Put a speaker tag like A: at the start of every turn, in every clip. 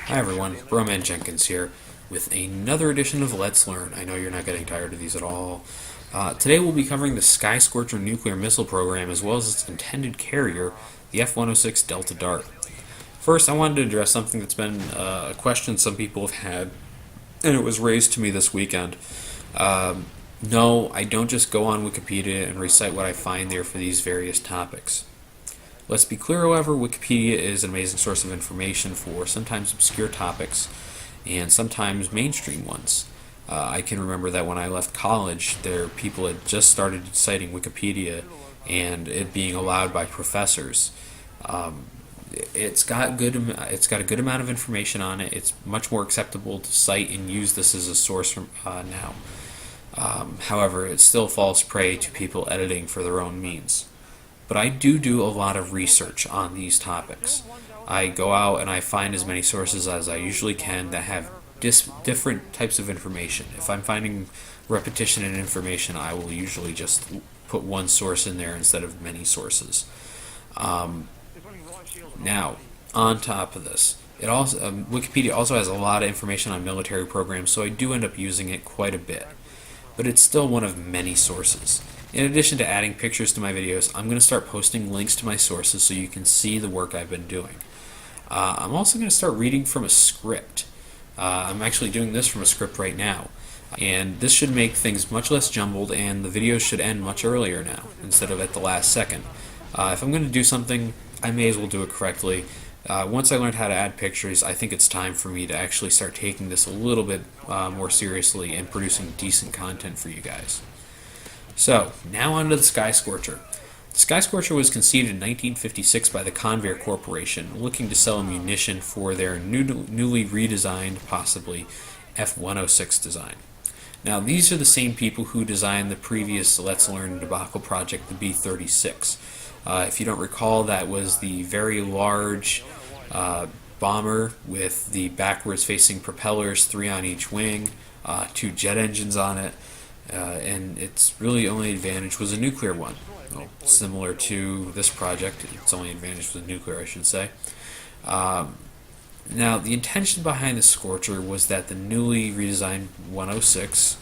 A: Hi everyone, Broman Jenkins here with another edition of Let's Learn. I know you're not getting tired of these at all. Today we'll be covering the Scorcher nuclear missile program as well as its intended carrier, the F-106 Delta Dart. First, I wanted to address something that's been a question some people have had, and it was raised to me this weekend. No, I don't just go on Wikipedia and recite what I find there for these various topics. Let's be clear, however, Wikipedia is an amazing source of information for sometimes obscure topics and sometimes mainstream ones. I can remember that when I left college, people had just started citing Wikipedia and it being allowed by professors. It's got a good amount of information on it. It's much more acceptable to cite and use this as a source from, now. However, it still falls prey to people editing for their own means. But I do a lot of research on these topics. I go out and I find as many sources as I usually can that have different types of information. If I'm finding repetition in information, I will usually just put one source in there instead of many sources. Now, on top of this, Wikipedia also has a lot of information on military programs, so I do end up using it quite a bit. But it's still one of many sources. In addition to adding pictures to my videos, I'm going to start posting links to my sources so you can see the work I've been doing. I'm also going to start reading from a script. I'm actually doing this from a script right now. And this should make things much less jumbled, and the videos should end much earlier now, instead of at the last second. If I'm going to do something, I may as well do it correctly. Once I learned how to add pictures, I think it's time for me to actually start taking this a little bit more seriously and producing decent content for you guys. So, now on to the Scorcher. The Scorcher was conceived in 1956 by the Convair Corporation, looking to sell munition for their newly redesigned, possibly, F-106 design. Now, these are the same people who designed the previous Let's Learn debacle project, the B-36. If you don't recall, that was the very large bomber with the backwards-facing propellers, 3 on each wing, 2 jet engines on it. And its really only advantage was a nuclear one. Well, similar to this project, its only advantage was nuclear, I should say. Now, the intention behind the Scorcher was that the newly redesigned 106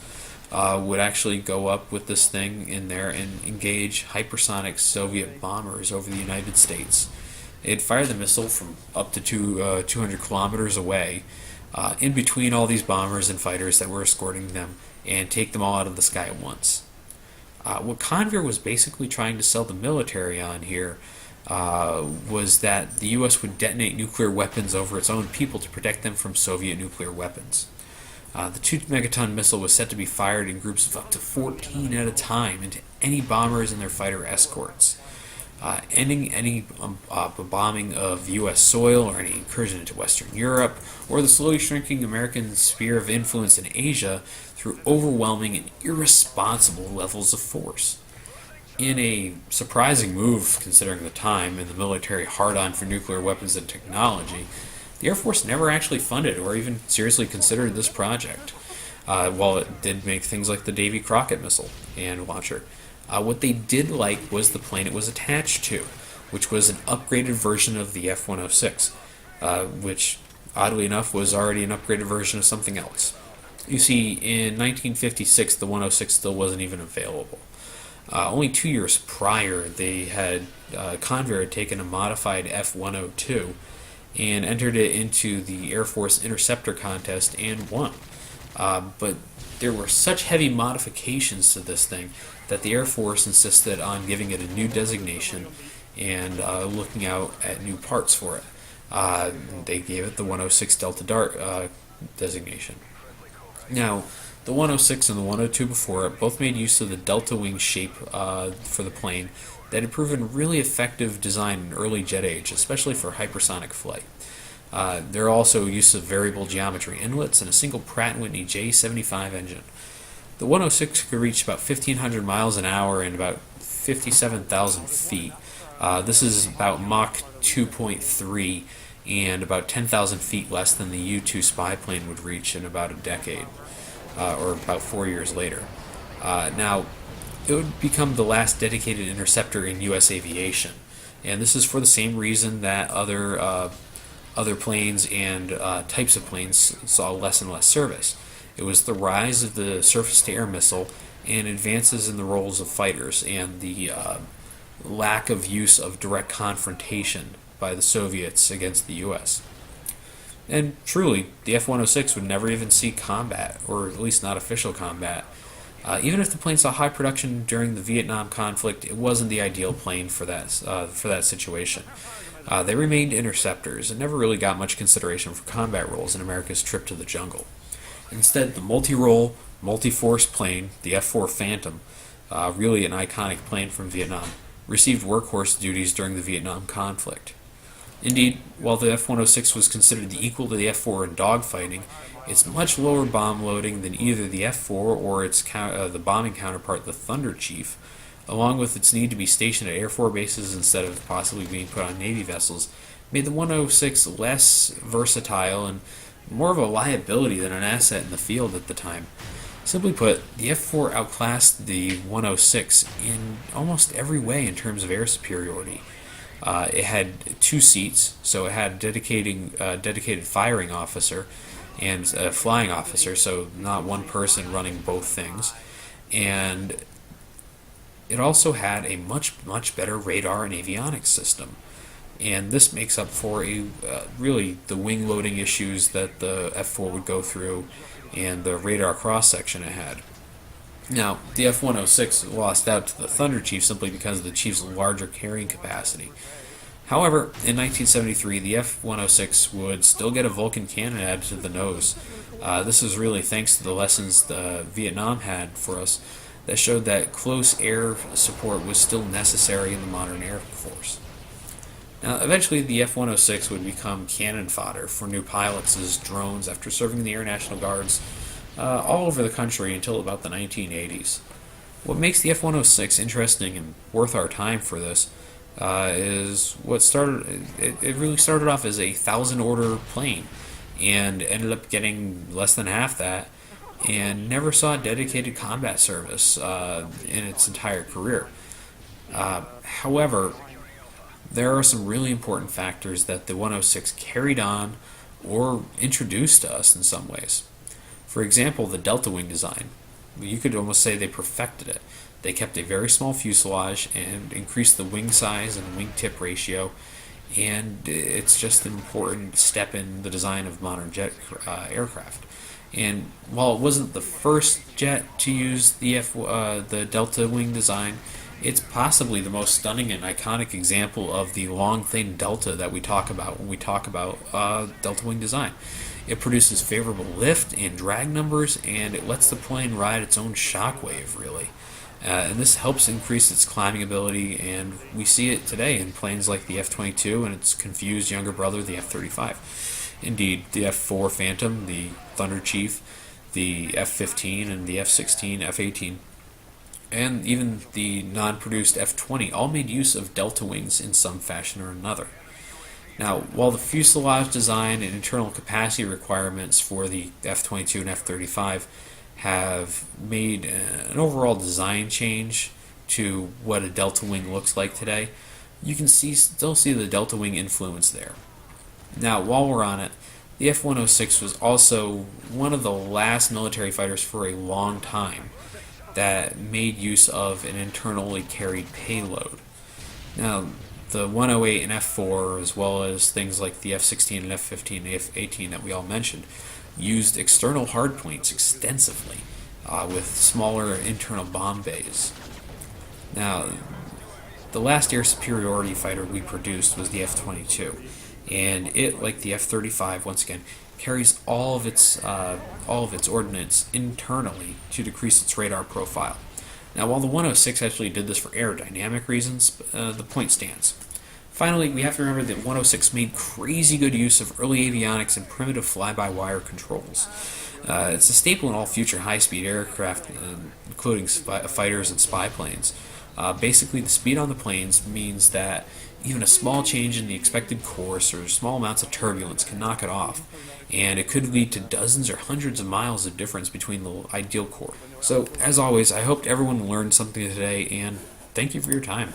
A: would actually go up with this thing in there and engage hypersonic Soviet bombers over the United States. It'd fire the missile from up to 200 kilometers away, in between all these bombers and fighters that were escorting them, and take them all out of the sky at once. What Convair was basically trying to sell the military on here was that the U.S. would detonate nuclear weapons over its own people to protect them from Soviet nuclear weapons. The 2-megaton missile was set to be fired in groups of up to 14 at a time into any bombers and their fighter escorts, ending any bombing of U.S. soil or any incursion into Western Europe, or the slowly shrinking American sphere of influence in Asia through overwhelming and irresponsible levels of force. In a surprising move considering the time and the military hard-on for nuclear weapons and technology, the Air Force never actually funded or even seriously considered this project, while it did make things like the Davy Crockett missile and launcher. What they did like was the plane it was attached to, which was an upgraded version of the F-106, which, oddly enough, was already an upgraded version of something else. You see, in 1956, the 106 still wasn't even available. Only 2 years prior, Convair had taken a modified F-102 and entered it into the Air Force interceptor contest and won. But there were such heavy modifications to this thing that the Air Force insisted on giving it a new designation and looking out at new parts for it. They gave it the 106 Delta Dart designation. Now, the 106 and the 102 before it both made use of the delta wing shape for the plane that had proven really effective design in early jet age, especially for hypersonic flight. There are also use of variable geometry inlets and a single Pratt & Whitney J75 engine. The 106 could reach about 1,500 miles an hour and about 57,000 feet. This is about Mach 2.3 and about 10,000 feet less than the U-2 spy plane would reach in about a decade, or about 4 years later. Now, it would become the last dedicated interceptor in U.S. aviation, and this is for the same reason that other other planes and types of planes saw less and less service. It was the rise of the surface-to-air missile and advances in the roles of fighters and the lack of use of direct confrontation by the Soviets against the U.S. And truly, the F-106 would never even see combat, or at least not official combat. Even if the plane saw high production during the Vietnam conflict, it wasn't the ideal plane for that situation. They remained interceptors and never really got much consideration for combat roles in America's trip to the jungle. Instead, the multi-role, multi-force plane, the F-4 Phantom, really an iconic plane from Vietnam, received workhorse duties during the Vietnam conflict. Indeed, while the F-106 was considered the equal to the F-4 in dogfighting, its much lower bomb loading than either the F-4 or its the bombing counterpart, the Thunder Chief, along with its need to be stationed at Air Force bases instead of possibly being put on Navy vessels, made the 106 less versatile and more of a liability than an asset in the field at the time. Simply put, the F-4 outclassed the 106 in almost every way in terms of air superiority. It had 2 seats, so it had a dedicated firing officer and a flying officer, so not one person running both things. And it also had a much better radar and avionics system. And this makes up for really the wing loading issues that the F-4 would go through and the radar cross-section it had. Now, the F-106 lost out to the Thunder Chief simply because of the Chief's larger carrying capacity. However, in 1973, the F-106 would still get a Vulcan cannon added to the nose. This is really thanks to the lessons Vietnam had for us that showed that close air support was still necessary in the modern Air Force. Now, eventually, the F-106 would become cannon fodder for new pilots as drones after serving in the Air National Guards all over the country until about the 1980s. What makes the F-106 interesting and worth our time for this is what started. It really started off as a 1,000-order plane and ended up getting less than half that and never saw dedicated combat service in its entire career. However, there are some really important factors that the 106 carried on or introduced to us in some ways. For example, the delta wing design. You could almost say they perfected it. They kept a very small fuselage and increased the wing size and wing-tip ratio, and it's just an important step in the design of modern jet aircraft. And while it wasn't the first jet to use the delta wing design, it's possibly the most stunning and iconic example of the long, thin delta that we talk about when we talk about delta wing design. It produces favorable lift and drag numbers, and it lets the plane ride its own shockwave, really. And this helps increase its climbing ability, and we see it today in planes like the F-22 and its confused younger brother, the F-35. Indeed, the F-4 Phantom, the Thunder Chief, the F-15, and the F-16, F-18, and even the non-produced F-20 all made use of delta wings in some fashion or another. Now, while the fuselage design and internal capacity requirements for the F-22 and F-35 have made an overall design change to what a delta wing looks like today, you can still see the delta wing influence there. Now, while we're on it, the F-106 was also one of the last military fighters for a long time that made use of an internally carried payload. Now, the 108 and F-4, as well as things like the F-16 and F-15 and F-18 that we all mentioned, used external hardpoints extensively with smaller internal bomb bays. Now, the last air superiority fighter we produced was the F-22, and it, like the F-35, once again, carries all of its ordnance internally to decrease its radar profile. Now, while the 106 actually did this for aerodynamic reasons, the point stands. Finally, we have to remember that 106 made crazy good use of early avionics and primitive fly-by-wire controls. It's a staple in all future high-speed aircraft, including fighters and spy planes. Basically, the speed on the planes means that even a small change in the expected course or small amounts of turbulence can knock it off, and it could lead to dozens or hundreds of miles of difference between the ideal course. So, as always, I hope everyone learned something today, and thank you for your time.